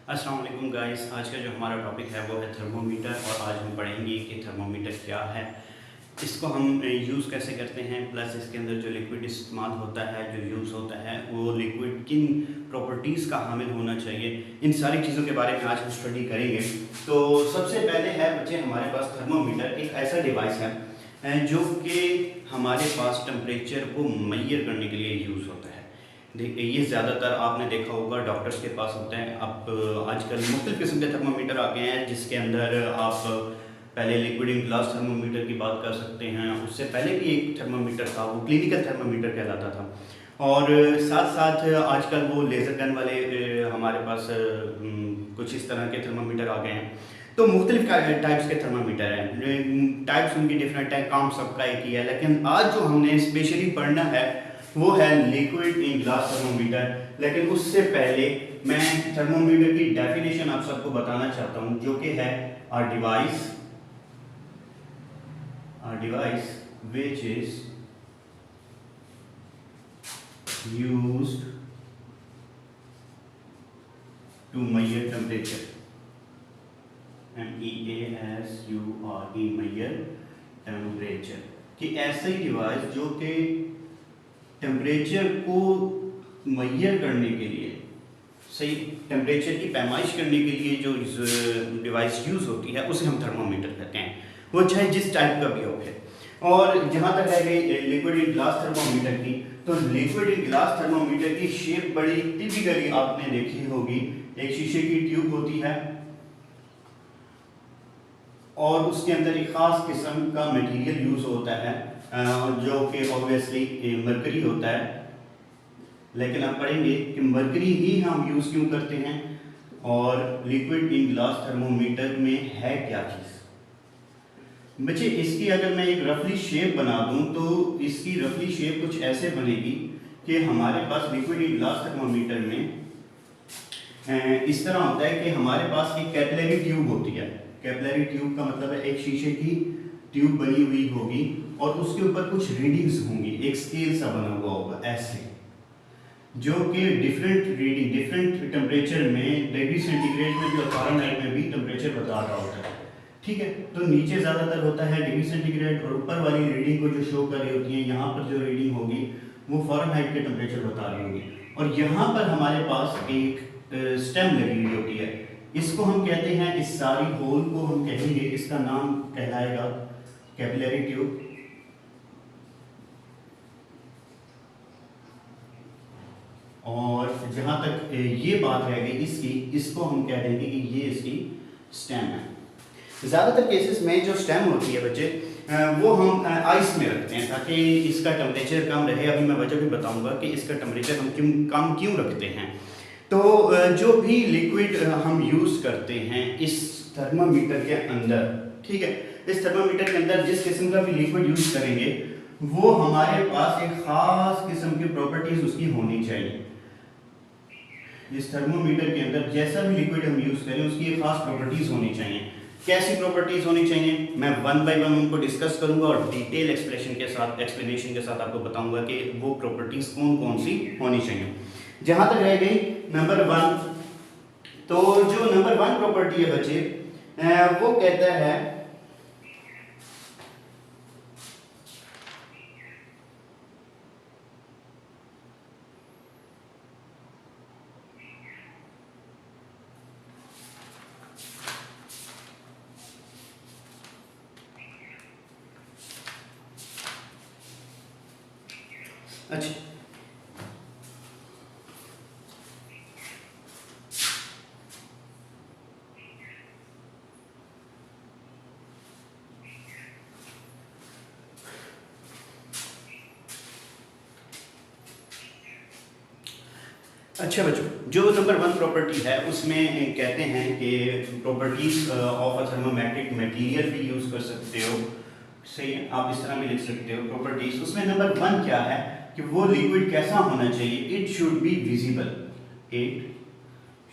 अस्सलाम वालेकुम गाइस। आज का जो हमारा टॉपिक है वो है थर्मोमीटर और आज हम पढ़ेंगे कि थर्मोमीटर क्या है, इसको हम यूज़ कैसे करते हैं, प्लस इसके अंदर जो लिक्विड इस्तेमाल होता है, जो यूज़ होता है, वो लिक्विड किन प्रॉपर्टीज़ का हामिल होना चाहिए, इन सारी चीज़ों के बारे में आज हम स्टडी करेंगे। तो सबसे पहले है बच्चे हमारे पास थर्मोमीटर एक ऐसा डिवाइस है जो कि हमारे पास टेम्परेचर को मेजर करने के लिए यूज़ होता है। देखिए ये ज़्यादातर आपने देखा होगा डॉक्टर्स के पास होते हैं। अब आजकल मुख्तलिफ़ किस्म के थर्मोमीटर आ गए हैं जिसके अंदर आप पहले लिक्विड इन ग्लास थर्मोमीटर की बात कर सकते हैं। उससे पहले भी एक थर्मोमीटर था, वो क्लिनिकल थर्मोमीटर कहलाता था। और साथ साथ आजकल वो लेज़र गन वाले हमारे पास कुछ इस तरह के थर्मोमीटर आ गए हैं। तो मुख्तलिफ टाइप्स के थर्मामीटर हैं, टाइप्स उनकी डिफरेंट है, काम सबका एक ही है। लेकिन आज जो हमने स्पेशली पढ़ना है वो है लिक्विड इन ग्लास थर्मोमीटर। लेकिन उससे पहले मैं थर्मोमीटर की डेफिनेशन आप सबको बताना चाहता हूँ, जो कि है a device which is used to measure temperature, MEASURE, measure temperature, कि ऐसा ही डिवाइस जो कि टेम्परेचर को मेजर करने के लिए, सही टेम्परेचर की पैमाइश करने के लिए जो डिवाइस यूज़ होती है उसे हम थर्मोमीटर कहते हैं, वो चाहे जिस टाइप का भी हो है। और जहाँ तक रह गई लिक्विड इन ग्लास थर्मोमीटर की, तो लिक्विड इन ग्लास थर्मोमीटर की शेप बड़ी टिपिकली आपने देखी होगी। एक शीशे की ट्यूब होती है और उसके अंदर एक ख़ास किस्म का मटेरियल यूज़ होता है जो कि ऑब्वियसली मरकरी होता है। लेकिन आप पढ़ेंगे कि मरकरी ही हम यूज़ क्यों करते हैं और लिक्विड इन ग्लास थर्मोमीटर में है क्या चीज़। बच्चे इसकी अगर मैं एक रफली शेप बना दूं तो इसकी रफली शेप कुछ ऐसे बनेगी कि हमारे पास लिक्विड इन ग्लास थर्मोमीटर में इस तरह होता है कि हमारे पास एक कैपिलरी ट्यूब होती है। कैपिलरी ट्यूब का मतलब है एक शीशे की ट्यूब बनी हुई होगी और उसके ऊपर कुछ रीडिंग्स होंगी, एक स्केल सा बना हुआ होगा ऐसे, जो कि डिफरेंट रीडिंग डिफरेंट टेम्परेचर में, डिग्री सेंटीग्रेड में भी और फ़ारेनहाइट में भी टेम्परेचर बता रहा होता है। ठीक है, तो नीचे ज़्यादातर होता है डिग्री सेंटीग्रेड और ऊपर वाली रीडिंग को जो शो कर रही होती है, यहाँ पर जो रीडिंग होगी वो फ़ारेनहाइट के टेम्परेचर बता रही होगी। और यहाँ पर हमारे पास एक स्टेम लगी हुई होती है, इसको हम कहते हैं, इस सारी होल को हम कहेंगे, इसका नाम कहलाएगा कैपिलरी ट्यूब। और जहाँ तक ये बात रह गई इसकी, इसको हम कह देंगे कि ये इसकी स्टेम है। ज़्यादातर केसेस में जो स्टेम होती है बच्चे वो हम आइस में रखते हैं ताकि इसका टेम्परेचर कम रहे। अभी मैं वजह भी बताऊंगा कि इसका टेम्परेचर हम कम क्यों रखते हैं। तो जो भी लिक्विड हम यूज़ करते हैं इस थर्मामीटर के अंदर, ठीक है, इस थर्मामीटर के अंदर जिस किस्म का भी लिक्विड यूज़ करेंगे वो हमारे पास एक ख़ास किस्म की प्रॉपर्टीज़ उसकी होनी चाहिए। इस थर्मोमीटर के अंदर जैसा भी लिक्विड हम यूज़ करें उसकी एक ख़ास प्रॉपर्टीज़ होनी चाहिए। कैसी प्रॉपर्टीज़ होनी चाहिए मैं वन बाय वन उनको डिस्कस करूंगा और डिटेल एक्सप्लेनेशन के साथ आपको बताऊंगा कि वो प्रॉपर्टीज़ कौन कौन सी होनी चाहिए। जहाँ तक रह गई नंबर वन, तो जो नंबर वन प्रॉपर्टी है बच्चे वो कहता है अच्छा अच्छा बच्चों, जो नंबर वन प्रॉपर्टी है उसमें कहते हैं कि properties of a thermometric material भी यूज़ कर सकते हो, सही है, आप इस तरह भी लिख सकते हो प्रॉपर्टीज। उसमें नंबर वन क्या है कि वो लिक्विड कैसा होना चाहिए, it should be visible. It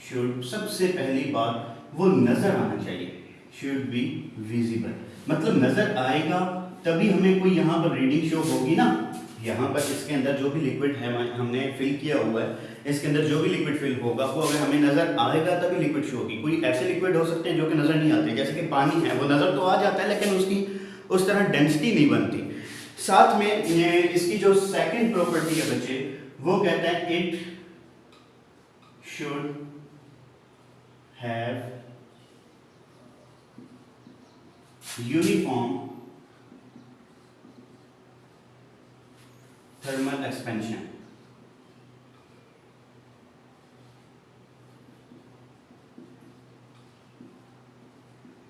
should, सबसे पहली बात वो नज़र आना चाहिए, शुड बी विजिबल, मतलब नज़र आएगा तभी हमें कोई यहाँ पर रीडिंग शो होगी ना, यहाँ पर इसके अंदर जो भी लिक्विड है हमने फिल किया हुआ है, इसके अंदर जो भी लिक्विड फिल होगा वो अगर हमें नज़र आएगा तभी लिक्विड शो होगी। कोई ऐसे लिक्विड हो सकते हैं जो कि नज़र नहीं आते, जैसे कि पानी है, वो नज़र तो आ जाता है लेकिन उसकी उस तरह डेंसिटी नहीं बनती। साथ में इसकी जो सेकंड प्रॉपर्टी है बच्चे, वो कहता है it should have uniform thermal expansion.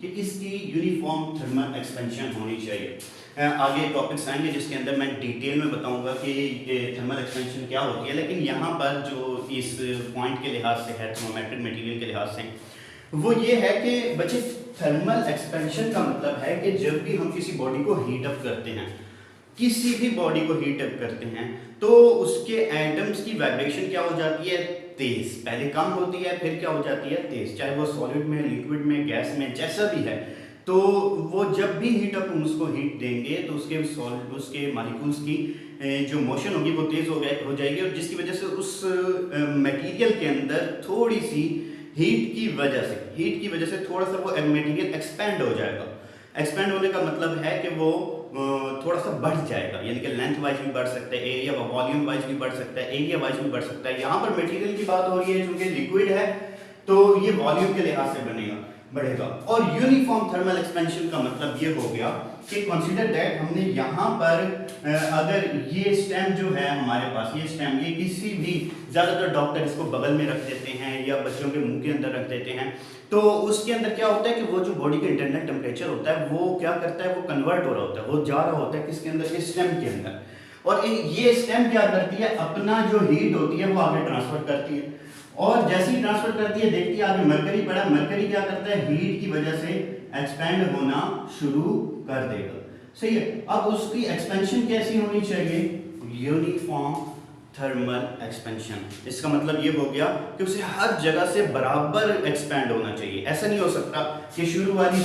कि इसकी यूनिफॉर्म थर्मल एक्सपेंशन होनी चाहिए। आगे टॉपिक्स आएंगे जिसके अंदर मैं डिटेल में बताऊंगा कि ये थर्मल एक्सपेंशन क्या होती है, लेकिन यहाँ पर जो इस पॉइंट के लिहाज से है, थर्मोमेट्रिक मटेरियल के लिहाज से, वो ये है कि बच्चे थर्मल एक्सपेंशन का मतलब है कि जब भी हम किसी बॉडी को हीट अप करते हैं, किसी भी बॉडी को हीट अप करते हैं, तो उसके एटम्स की वाइब्रेशन क्या हो जाती है, तेज। पहले कम होती है फिर क्या हो जाती है, तेज। चाहे वो सॉलिड में, लिक्विड में, गैस में, जैसा भी है। तो वो जब भी हीट अप हम उसको हीट देंगे तो उसके मॉलिक्यूल्स की जो मोशन होगी वो तेज हो जाएगी, और जिसकी वजह से उस मटेरियल के अंदर थोड़ी सी हीट की वजह से थोड़ा सा वो मटेरियल एक्सपेंड हो जाएगा। एक्सपेंड होने का मतलब है कि वो थोड़ा सा बढ़ जाएगा, यानी कि लेंथ वाइज भी बढ़ सकता है, एरिया वॉल्यूम वाइज भी बढ़ सकता है, एरिया वाइज भी बढ़ सकता है। यहाँ पर मटेरियल की बात हो रही है, चूंकि लिक्विड है तो ये वॉल्यूम के लिहाज से बढ़ेगा। और यूनिफॉर्म थर्मल एक्सपेंशन का मतलब ये हो गया कि कंसीडर दैट हमने यहाँ पर अगर ये स्टेम जो है हमारे पास, ये स्टेम, ये किसी भी, ज़्यादातर डॉक्टर इसको बगल में रख देते हैं या बच्चों के मुंह के अंदर रख देते हैं, तो उसके अंदर क्या होता है कि वो जो बॉडी का इंटरनल टेम्परेचर होता है वो क्या करता है, वो कन्वर्ट हो रहा होता है, वो जा रहा होता है किसके अंदर, इस स्टेम के अंदर। और ये स्टेम क्या करती है, अपना जो हीट होती है वो आगे ट्रांसफर करती है, और जैसे ही ट्रांसफर करती है, देखती है आगे मरकरी पड़ा, मरकरी क्या करता है, हीट की वजह से एक्सपेंड होना शुरू कर देगा। सही है। अब उसकी एक्सपेंशन कैसी होनी चाहिए, यूनिफॉर्म थर्मल एक्सपेंशन। इसका मतलब ये हो गया कि उसे हर जगह से बराबर एक्सपेंड होना चाहिए। ऐसा नहीं हो सकता कि शुरू वाली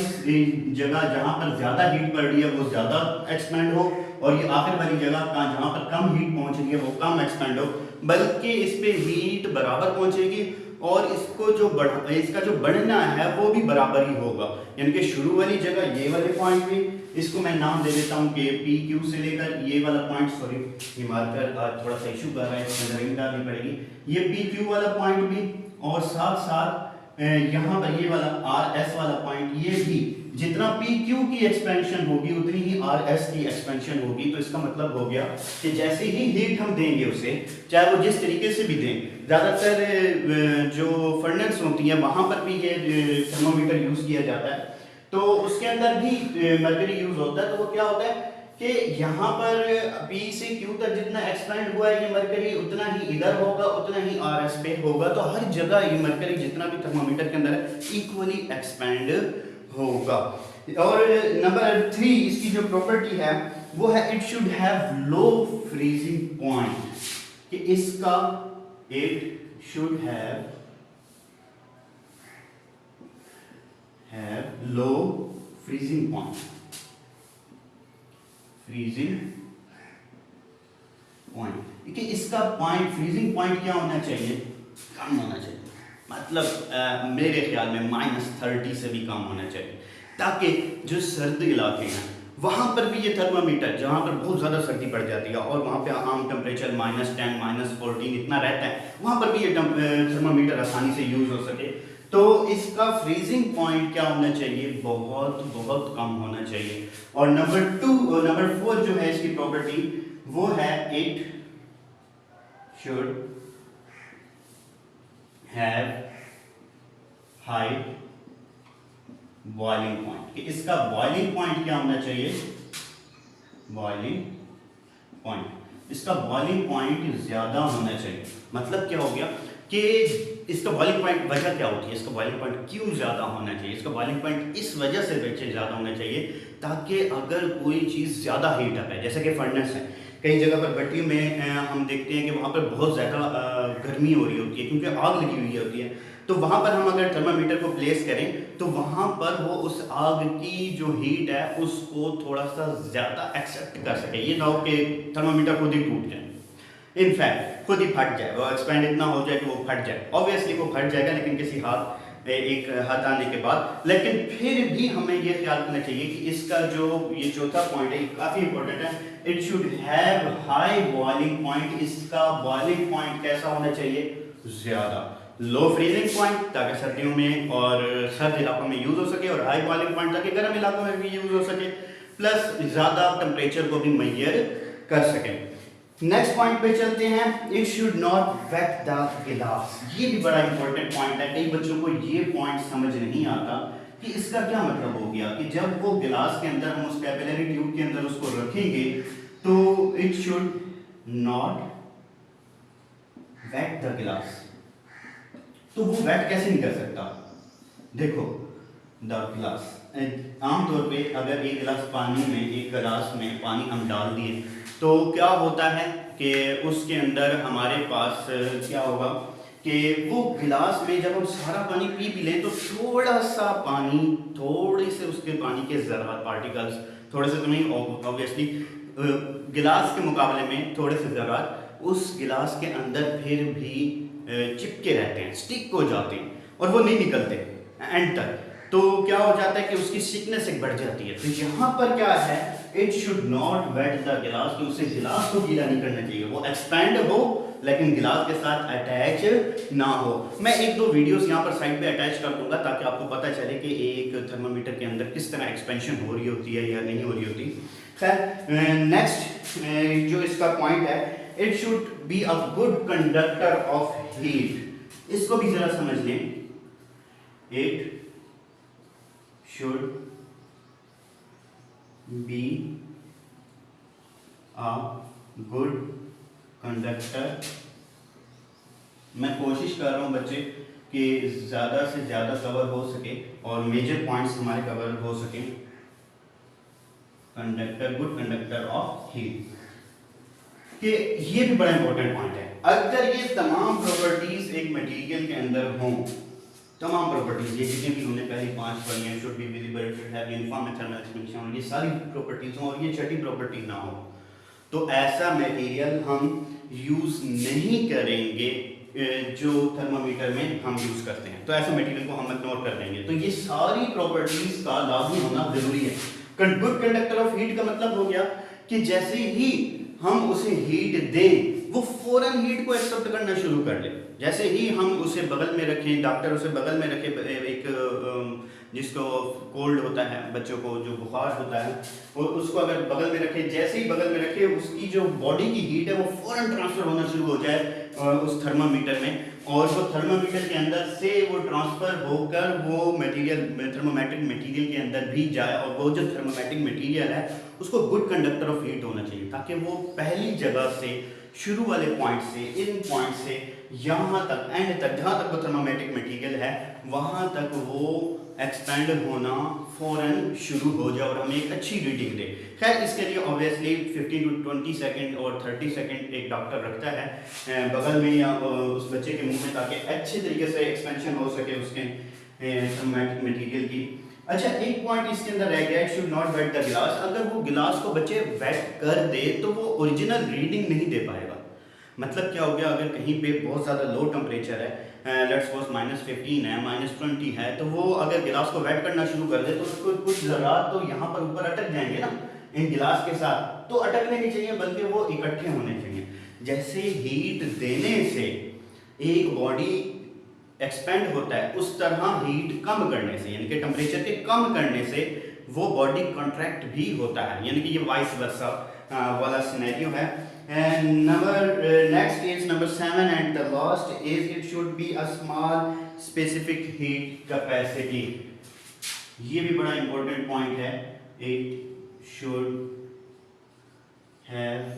जगह जहां पर ज्यादा हीट पड़ रही है वो ज्यादा एक्सपेंड हो, और ये आखिर वाली जगह जहां पर कम हीट पहुंच रही है वो कम एक्सपेंड हो, बल्कि इस पे हीट बराबर पहुंचेगी, और इसका जो बढ़ना है वो भी बराबर ही होगा। यानी कि शुरू वाली जगह ये वाले पॉइंट भी, इसको मैं नाम दे देता हूँ कि पी क्यू से लेकर ये वाला पॉइंट, सॉरी ये मार्कर आज थोड़ा सा इशू कर रहा है, इसमें रिंग डालनी पड़ेगी, ये पी क्यू वाला पॉइंट भी, और साथ साथ यहाँ पर ये वाला आर एस वाला पॉइंट, ये भी जितना पी क्यू की एक्सपेंशन होगी उतनी ही आर एस की एक्सपेंशन होगी। तो इसका मतलब हो गया कि जैसे ही हीट हम देंगे उसे, चाहे वो जिस तरीके से भी दें, ज़्यादातर जो फर्नेस होती है वहाँ पर भी ये थर्मोमीटर यूज़ किया जाता है, तो उसके अंदर भी मरकरी यूज़ होता है। तो वो क्या होता है कि यहाँ पर P से Q तक जितना एक्सपेंड हुआ है ये मरकरी, उतना ही इधर होगा, उतना ही आर एस पे होगा। तो हर जगह ये मरकरी जितना भी थर्मोमीटर के अंदर है इक्वली एक्सपेंड होगा। और नंबर 3 इसकी जो प्रॉपर्टी है वो है it should have low freezing point, कि इसका it should have low freezing point, कि इसका पॉइंट, फ्रीजिंग पॉइंट क्या होना चाहिए, कम होना चाहिए। मतलब मेरे ख्याल में -30 से भी कम होना चाहिए, ताकि जो सर्द इलाके हैं वहाँ पर भी ये थर्मामीटर, जहाँ पर बहुत ज़्यादा सर्दी पड़ जाती है और वहाँ पे आम टेम्परेचर -10 -14 इतना रहता है, वहाँ पर भी ये थर्मामीटर आसानी से यूज़ हो सके। तो इसका फ्रीजिंग पॉइंट क्या होना चाहिए, बहुत बहुत कम होना चाहिए। और नंबर 4 जो है इसकी प्रॉपर्टी वो है it should have high boiling point, कि इसका बॉइलिंग पॉइंट क्या होना चाहिए, बॉइलिंग पॉइंट, इसका बॉइलिंग पॉइंट ज्यादा होना चाहिए। मतलब क्या हो गया कि इसका बॉइलिंग पॉइंट, वजह क्या होती है, इसका बॉइलिंग पॉइंट क्यों ज़्यादा होना चाहिए, इसका बॉइलिंग पॉइंट इस वजह से बच्चे ज़्यादा होना चाहिए ताकि अगर कोई चीज़ ज़्यादा हीट अप है, जैसे कि फर्नेस है, कई जगह पर भट्टियों में हम देखते हैं कि वहाँ पर बहुत ज़्यादा गर्मी हो रही होती है क्योंकि आग लगी हुई होती है। तो वहाँ पर हम अगर थर्मामीटर को प्लेस करें तो वहाँ पर वो उस आग की जो हीट है उसको थोड़ा सा ज़्यादा एक्सेप्ट कर सके। ये ना हो कि थर्मामीटर खुद ही टूट जाए, इनफैक्ट खुद ही फट जाए, वो एक्सपेंड इतना हो जाए कि वो फट जाए। ऑब्वियसली वो फट जाएगा लेकिन किसी एक हाथ आने के बाद। लेकिन फिर भी हमें ये ख्याल रखना चाहिए कि इसका जो ये चौथा पॉइंट है ये काफ़ी इंपॉर्टेंट है। It should have high boiling point. इसका बॉइलिंग पॉइंट कैसा होना चाहिए? ज़्यादा। लो फ्रीजिंग पॉइंट ताकि सर्दियों में और सर्द इलाकों में यूज़ हो सके, और हाई बॉइलिंग पॉइंट ताकि गर्म इलाकों में भी यूज़ हो सके, प्लस ज़्यादा टेम्परेचर को भी मेजर कर सकें। नेक्स्ट पॉइंट पे चलते हैं। It should not wet the glass. ये भी बड़ा इंपॉर्टेंट पॉइंट है। कई बच्चों को ये पॉइंट समझ नहीं आता कि इसका क्या मतलब हो गया कि जब वो गिलास के अंदर हम उस कैपिलरी ट्यूब के अंदर उसको रखेंगे तो it should not wet the glass. तो वो वेट कैसे नहीं कर सकता? देखो, द गिलास आमतौर पे अगर एक गिलास पानी में, एक गिलास में पानी हम डाल दिए तो क्या होता है कि उसके अंदर हमारे पास क्या होगा कि वो गिलास में जब हम सारा पानी पी भी लें तो थोड़ा सा पानी, थोड़े से उसके पानी के ज़रात पार्टिकल्स, थोड़े से तो नहीं ऑब्वियसली, गिलास के मुकाबले में थोड़े से ज़रात उस गिलास के अंदर फिर भी चिपके रहते हैं, स्टिक हो जाते हैं और वो नहीं निकलते एंड तक। तो क्या हो जाता है कि उसकी थिकनेस एक बढ़ जाती है। तो यहाँ पर क्या है, it should not wet the glass, कि उसे गिलास को गीला नहीं करना चाहिए। वो एक्सपैंड हो लेकिन गिलास के साथ अटैच ना हो। मैं एक दो वीडियोस यहाँ पर साइड पे अटैच कर दूंगा ताकि आपको पता चले कि एक थर्मामीटर के अंदर किस तरह एक्सपेंशन हो रही होती है या नहीं हो रही होती। खैर, नेक्स्ट जो इसका पॉइंट है, it should be a good conductor of heat. इसको भी जरा समझ लें। It should be a good conductor। मैं कोशिश कर रहा हूँ बच्चे कि ज़्यादा से ज़्यादा कवर हो सके और मेजर पॉइंट्स हमारे कवर हो सके। Conductor, good conductor of heat, कि ये भी बड़ा इंपॉर्टेंट पॉइंट है। अगर ये तमाम प्रॉपर्टीज एक मटेरियल के अंदर हों, तमाम प्रॉपर्टीज ये जितनी भी हमने पहली 5 पढ़ी हैं, should be visible, should have uniform thermal expansion, ये सारी प्रॉपर्टीज हों और ये छठी प्रॉपर्टी ना हो तो ऐसा मटेरियल हम यूज़ नहीं करेंगे जो थर्मामीटर में हम यूज़ करते हैं। तो ऐसे मटेरियल को हम इग्नोर कर देंगे। तो ये सारी प्रॉपर्टीज का लाजमी होना जरूरी है। गुड कंडक्टर ऑफ हीट का मतलब हो गया कि जैसे ही हम उसे हीट दें वो फौरन हीट को एक्सेप्ट करना शुरू कर ले। जैसे ही हम उसे बगल में रखें, डॉक्टर उसे बगल में रखे, एक जिसको कोल्ड होता है, बच्चों को जो बुखार होता है, वो उसको अगर बगल में रखे, जैसे ही बगल में रखे उसकी जो बॉडी की हीट है वो फौरन ट्रांसफर होना शुरू हो जाए उस थर्मामीटर में, और वो थर्मामीटर के अंदर से वो ट्रांसफर होकर वो मटेरियल थर्मोमेट्रिक मटेरियल के अंदर भी जाए, और वो जो थर्मोमेट्रिक मटेरियल है उसको गुड कंडक्टर ऑफ हीट होना चाहिए ताकि वो पहली जगह से, शुरू वाले पॉइंट से, इन पॉइंट से यहाँ तक एंड तक, जहाँ तक वो थर्मोमेट्रिक मटेरियल है वहाँ तक वो एक्सपेंड होना फौरन शुरू हो जाए और हमें एक अच्छी रीडिंग दे। खैर, इसके लिए ऑब्वियसली 15 to 20 सेकेंड और 30 सेकेंड एक डॉक्टर रखता है बगल में या उस बच्चे के मुंह में ताकि अच्छे तरीके से एक्सपेंशन हो सके उसके थर्मोमेट्रिक मटेरियल की। अच्छा, एक पॉइंट इसके अंदर रह गया, it should not wet the glass. अगर वो गिलास को बच्चे वेट कर दे तो वो ओरिजिनल रीडिंग नहीं दे पाएगा। मतलब क्या हो गया, अगर कहीं पे बहुत ज़्यादा लो टेम्परेचर है, लेट्स सपोज -15 है, -20 है, तो वो अगर गिलास को वेट करना शुरू कर दे तो उसको कुछ ज़रात तो यहाँ पर ऊपर अटक जाएंगे ना इन गिलास के साथ, तो अटकने नहीं चाहिए बल्कि वो इकट्ठे होने चाहिए। जैसे हीट देने से एक बॉडी एक्सपेंड होता है उस तरह हीट कम करने से, यानी कि टेम्परेचर के कम करने से वो बॉडी कॉन्ट्रैक्ट भी होता है, यानी कि ये वाइस वर्सा वाला सिनेरियो है। Next is number 7 and the last is it should be a small specific heat capacity. ये भी बड़ा इंपॉर्टेंट पॉइंट है। It should have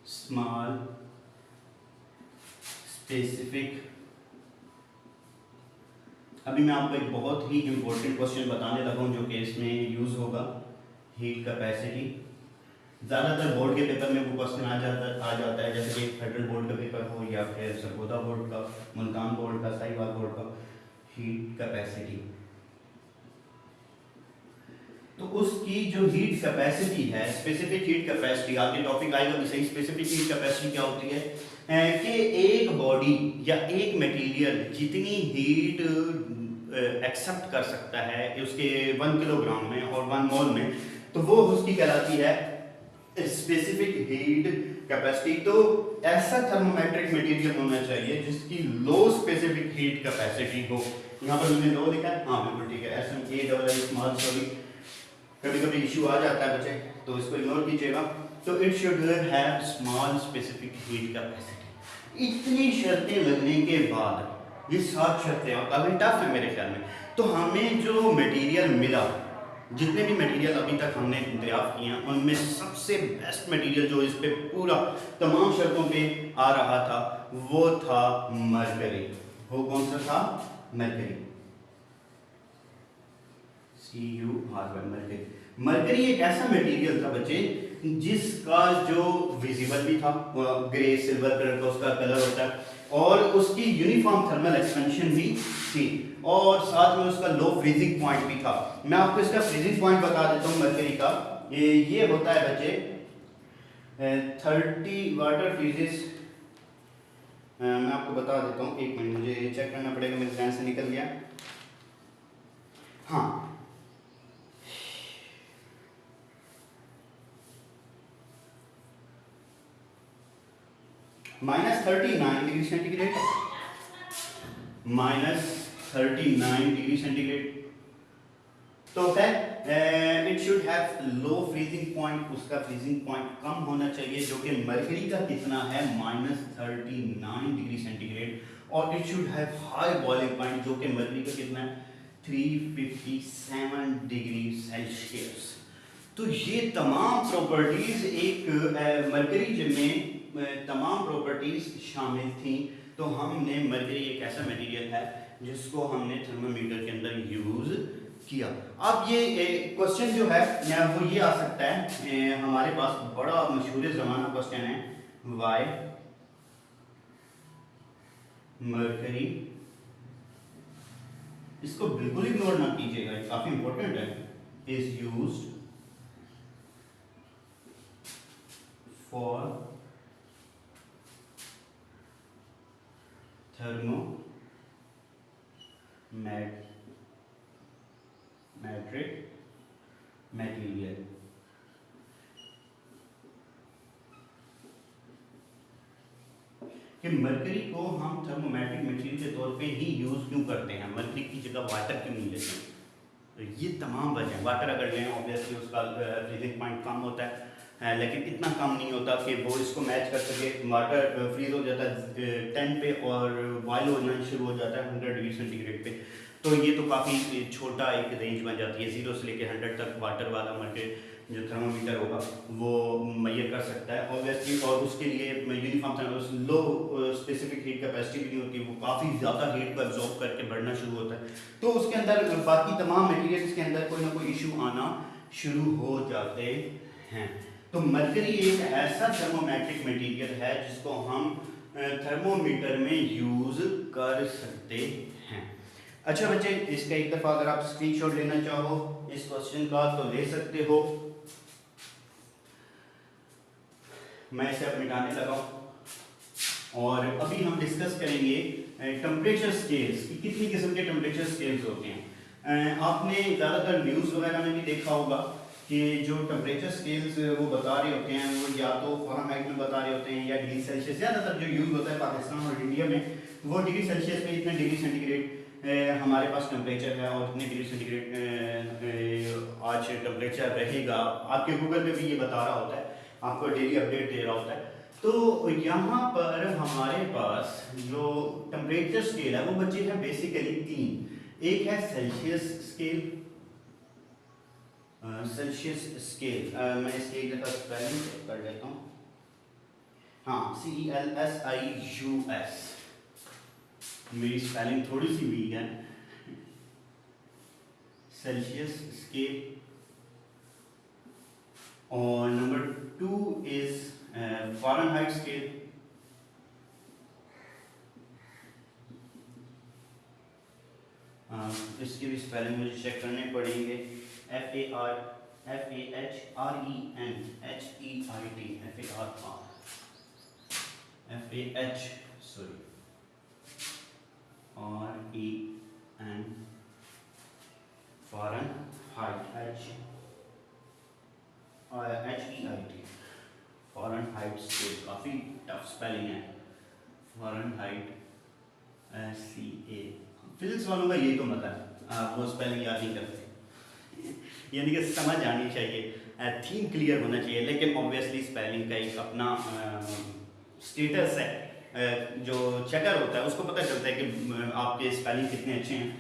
small specific. अभी मैं आपको एक बहुत ही इंपॉर्टेंट क्वेश्चन बताने लगा हूँ जो कि इसमें यूज़ होगा, हीट कैपेसिटी। ज़्यादातर बोर्ड के पेपर में वो क्वेश्चन आ जाता है, जैसे कि फेडरल बोर्ड का पेपर हो या फिर सरगोदा बोर्ड का, मुल्तान बोर्ड का, साहिवाल बोर्ड का, हीट कैपेसिटी। तो उसकी जो हीट कैपेसिटी है, स्पेसिफिक हीट कैपेसिटी, आपके टॉपिक आएगा कि सही स्पेसिफिक हीट कैपेसिटी क्या होती है, कि एक बॉडी या एक मटेरियल जितनी हीट एक्सेप्ट कर सकता है उसके 1 किलोग्राम में और 1 मोल में, तो वो उसकी कहलाती है स्पेसिफिक हीट कैपेसिटी। तो ऐसा थर्मोमेट्रिक मटेरियल होना चाहिए जिसकी लो स्पेसिफिक हीट कैपेसिटी हो। यहाँ पर मैंने लो लिखा है, हाँ बिल्कुल ठीक है, SMAAA स्मॉल, सॉरी कभी कभी इशू आ जाता है बच्चे, तो इसको इग्नोर कीजिएगा। तो it should have small specific heat capacity. इतनी शर्तें लगने के बाद, ये 7 शर्तें और काफ़ी टफ है मेरे ख्याल में, तो हमें जो मटेरियल मिला, जितने भी मटेरियल अभी तक हमने दरियाफ्त किए हैं, उनमें सबसे बेस्ट मटेरियल जो इस पे पूरा तमाम शर्तों पे आ रहा था वो था मरकरी। वो कौन सा था? Mercury, CuR1 mercury. मरकरी एक ऐसा मटेरियल था बच्चे जिसका जो विजिबल भी था, ग्रे सिल्वर कलर का उसका कलर होता है, और उसकी यूनिफॉर्म थर्मल एक्सपेंशन भी थी, और साथ में उसका लो फ्रीजिंग पॉइंट भी था। मैं आपको इसका फ्रीजिंग पॉइंट बता देता हूँ मरकरी का। ये होता है बच्चे 30 वाटर फ्रीजेस। मैं आपको बता देता हूँ, एक मिनट मुझे चेक करना पड़ेगा, मेरे ध्यान से निकल गया। हाँ, -39 डिग्री सेंटीग्रेड, -39 डिग्री सेंटीग्रेड। तो है it should have low freezing point, उसका फ्रीजिंग पॉइंट कम होना चाहिए, जो कि मरकरी का कितना है, -39 डिग्री सेंटीग्रेड। और it should have high boiling point, जो कि मरकरी का कितना है, 357 डिग्री सेल्सियस। तो ये तमाम प्रॉपर्टीज एक मरकरी में तमाम प्रॉपर्टीज शामिल थी। तो हमने मरकरी एक ऐसा मटेरियल है जिसको हमने थर्मामीटर के अंदर यूज किया। अब ये क्वेश्चन जो है वो ये आ सकता है, हमारे पास बड़ा मशहूर ज़माना क्वेश्चन है, वाई मरकरी, इसको बिल्कुल इग्नोर ना कीजिएगा, ये काफी इंपॉर्टेंट है, is used for thermometric material. कि मरकरी को हम थर्मोमेट्रिक मटेरियल के तौर पे ही यूज़ क्यों करते हैं, मरकरी की जगह वाटर क्यों नहीं लेते हैं? तो ये तमाम वजह है। वाटर अगर लें ऑब्वियसली उसका फ्रीजिंग पॉइंट कम होता है, लेकिन इतना कम नहीं होता कि वो इसको मैच कर सके। वाटर फ्रीज हो जाता है 10 पे और बॉयल होना शुरू हो जाता है 100 डिग्री सेंटीग्रेड पे। तो ये तो काफ़ी छोटा एक रेंज बन जाती है, 0 से लेकर 100 तक वाटर वाला मटेरियल जो थर्मोमीटर होगा वो मैयर कर सकता है ऑब्वियसली। और उसके लिए यूनिफॉर्म लो स्पेसिफिक हीट कैपेसिटी भी नहीं होती, वो काफ़ी ज़्यादा हीट को एब्जॉर्ब करके बढ़ना शुरू होता है। तो उसके अंदर बाकी तमाम मटेरियल्स के अंदर कोई ना कोई इशू आना शुरू हो जाते हैं। तो मरकरी एक ऐसा थर्मोमेट्रिक मटेरियल है जिसको हम थर्मोमीटर में यूज़ कर सकते हैं। अच्छा बच्चे, इसका एक दफ़ा अगर आप स्क्रीनशॉट लेना चाहो इस क्वेश्चन का तो ले सकते हो। मैं इसे अब मिटाने लगा हूँ और अभी हम डिस्कस करेंगे टेम्परेचर स्केल्स की। कितनी किस्म के टेम्परेचर स्केल्स होते हैं? आपने ज़्यादातर न्यूज़ वगैरह में भी देखा होगा कि जो टेम्परेचर स्केल्स वो बता रहे होते हैं वो या तो फ़ारेनहाइट में बता रहे होते हैं या डिग्री सेल्सियस। ज़्यादातर जो यूज़ होता है पाकिस्तान और इंडिया में वो डिग्री सेल्सियस में, इतने डिग्री सेंटीग्रेड हमारे पास टेम्परेचर है और इतने डिग्री सेंटीग्रेड आज टेम्परेचर रहेगा। आपके गूगल पे भी ये बता रहा होता है, आपको डेली अपडेट दे रहा होता है। तो यहाँ पर हमारे पास जो टेम्परेचर स्केल है वो बच्चे हैं बेसिकली 3। एक है सेल्सियस स्केल, सेल्सियस स्केल मैं इसके एक दफ़ा स्पेलिंग चेक कर लेता हूँ। हाँ, CELSIUS, मेरी स्पेलिंग थोड़ी सी वीक है। Celsius scale. और नंबर फ़ारेनहाइट स्केल, इसकी भी स्पेलिंग मुझे चेक करने पड़ेंगे। फ़ारेनहाइट स्केल काफ़ी टफ स्पेलिंग है। फ़ारेनहाइट SCA, फिजिक्स वालों का ये तो मतलब आप वो स्पेलिंग याद नहीं करते यानी कि समझ आनी चाहिए, थीम क्लियर होना चाहिए, लेकिन ऑब्वियसली स्पेलिंग का एक अपना स्टेटस है। जो चेकर होता है उसको पता चलता है कि आपके स्पेलिंग कितने अच्छे हैं,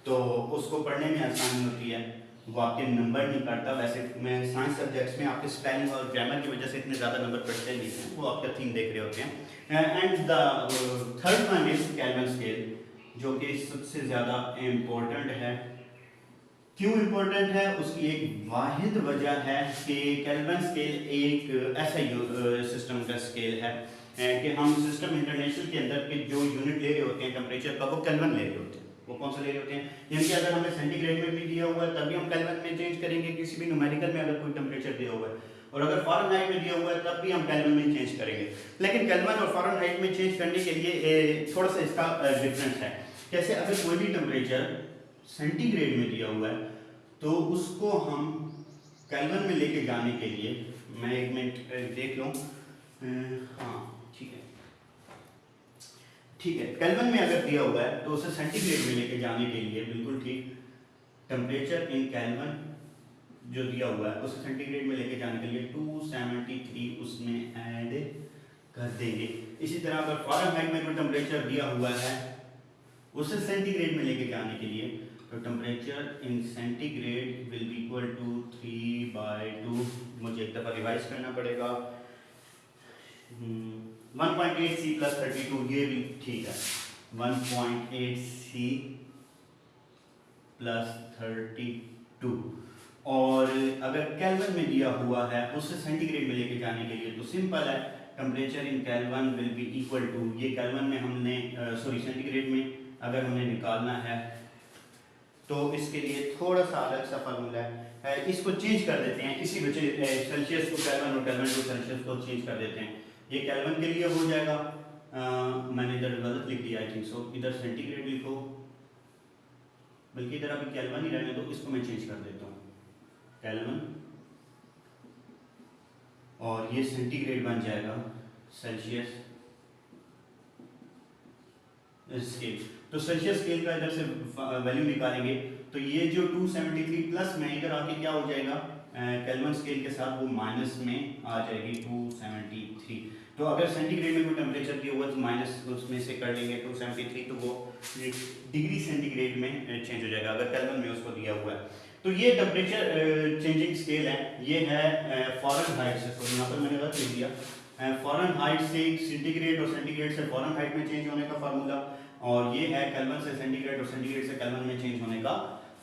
तो उसको पढ़ने में आसानी होती है, वो आपके नंबर नहीं काटता। वैसे मैं साइंस सब्जेक्ट्स में आपके स्पेलिंग और ग्रामर की वजह से इतने ज़्यादा नंबर पढ़ते नहीं हैं, वो आपका थीम देख रहे होते हैं। And the third one is kelvin scale, जो कि सबसे ज़्यादा इम्पोर्टेंट है। क्यों इम्पोर्टेंट है? उसकी एक वाहिद वजह है कि केल्विन स्केल एक ऐसा सिस्टम का स्केल है कि हम सिस्टम इंटरनेशनल के अंदर के जो यूनिट ले रहे होते हैं टेम्परेचर का, वो केल्विन ले रहे होते हैं। वो कौन सा ले रहे होते हैं? यानी कि अगर हमें सेंटीग्रेड में भी दिया हुआ है तभी हम केल्विन में चेंज करेंगे, किसी भी न्यूमेरिकल में अगर कोई टेम्परेचर दिया हुआ है, और अगर फ़ारेनहाइट में दिया हुआ है तब भी हम केल्विन में चेंज करेंगे। लेकिन केल्विन और फ़ारेनहाइट में चेंज करने के लिए थोड़ा सा इसका डिफरेंस है। कैसे? अगर कोई भी टेम्परेचर सेंटीग्रेड में दिया हुआ है तो उसको हम केल्विन में लेके जाने के लिए, मैं एक मिनट देख लूँ, हाँ ठीक है, केल्विन में अगर दिया हुआ है तो उसे सेंटीग्रेड में लेके जाने के लिए बिल्कुल ठीक, टेम्परेचर इन केल्विन जो दिया हुआ है उसे सेंटीग्रेड में लेके जाने के लिए 273 उसमें ऐड कर देंगे। इसी तरह अगर फ़ारेनहाइट में कोई टेम्परेचर दिया हुआ है उसे सेंटीग्रेड में लेके जाने के लिए, तो temperature in centigrade will be equal to 3/2, मुझे एक दफ़ा रिवाइज करना पड़ेगा, 1.8C + 32, ये भी ठीक है, 1.8C + 32। और अगर केल्विन में दिया हुआ है उसे सेंटीग्रेड में लेके जाने के लिए तो सिंपल है, temperature in Kelvin will be equal to, ये केल्विन में हमने सेंटीग्रेड में अगर हमें निकालना है तो इसके लिए थोड़ा सा अलग सा फार्मूला है, इसको चेंज कर देते हैं, इसी वजह सेल्सियस को केल्विन और केल्विन को सेल्सियस को चेंज कर देते हैं। ये केल्विन के लिए हो जाएगा, मैंने इधर गलत लिख दिया, आई थिंक सो, इधर सेंटीग्रेड लिखो, बल्कि इधर अभी केल्विन ही रहने दो, इसको मैं चेंज कर देता हूँ केल्विन, और ये सेंटीग्रेड बन जाएगा सेल्सियस स्केल। तो सेल्सियस स्केल का इधर से वैल्यू निकालेंगे तो ये जो 273 प्लस में इधर आके क्या हो जाएगा, केल्विन स्केल के साथ वो माइनस में आ जाएगी 273। तो अगर सेंटीग्रेड में कोई टेम्परेचर दिया हुआ तो माइनस उसमें से कर लेंगे 273, तो वो डिग्री सेंटीग्रेड में चेंज हो जाएगा अगर केल्विन में उसको दिया हुआ है। तो ये टेम्परेचर चेंजिंग स्केल है, ये है फ़ारेनहाइट से, तो यहाँ पर मैंने गलत लिख दिया, फ़ारेनहाइट से सेंटीग्रेड और सेंटीग्रेड से फ़ारेनहाइट में चेंज होने का फार्मूला, और ये है केल्विन से सेंटीग्रेड और सेंटीग्रेड से केल्विन में चेंज होने का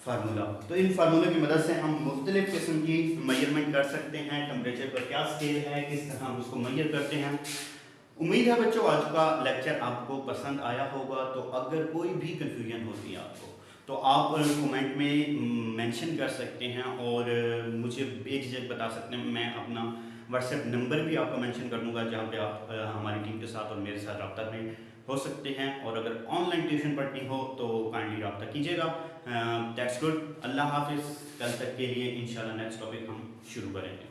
फार्मूला। तो इन फार्मूले की मदद से हम मुख्तलिफ किस्म की मेजरमेंट कर सकते हैं, टेम्परेचर का क्या स्केल है, किस तरह हम उसको मेजर करते हैं। उम्मीद है बच्चों आज का लेक्चर आपको पसंद आया होगा। तो अगर कोई भी कन्फ्यूजन होती है आपको तो आप कमेंट में मेंशन कर सकते हैं और मुझे बेझिझक बता सकते हैं। मैं अपना व्हाट्सएप नंबर भी आपको मेंशन कर दूंगा जहाँ पे आप हमारी टीम के साथ और मेरे साथ रब्ता में हो सकते हैं। और अगर ऑनलाइन ट्यूशन पढ़नी हो तो काइंडली रब्ता कीजिएगा। That's good. अल्लाह हाफिज़। कल तक के लिए इंशाल्लाह नेक्स्ट टॉपिक हम शुरू करेंगे।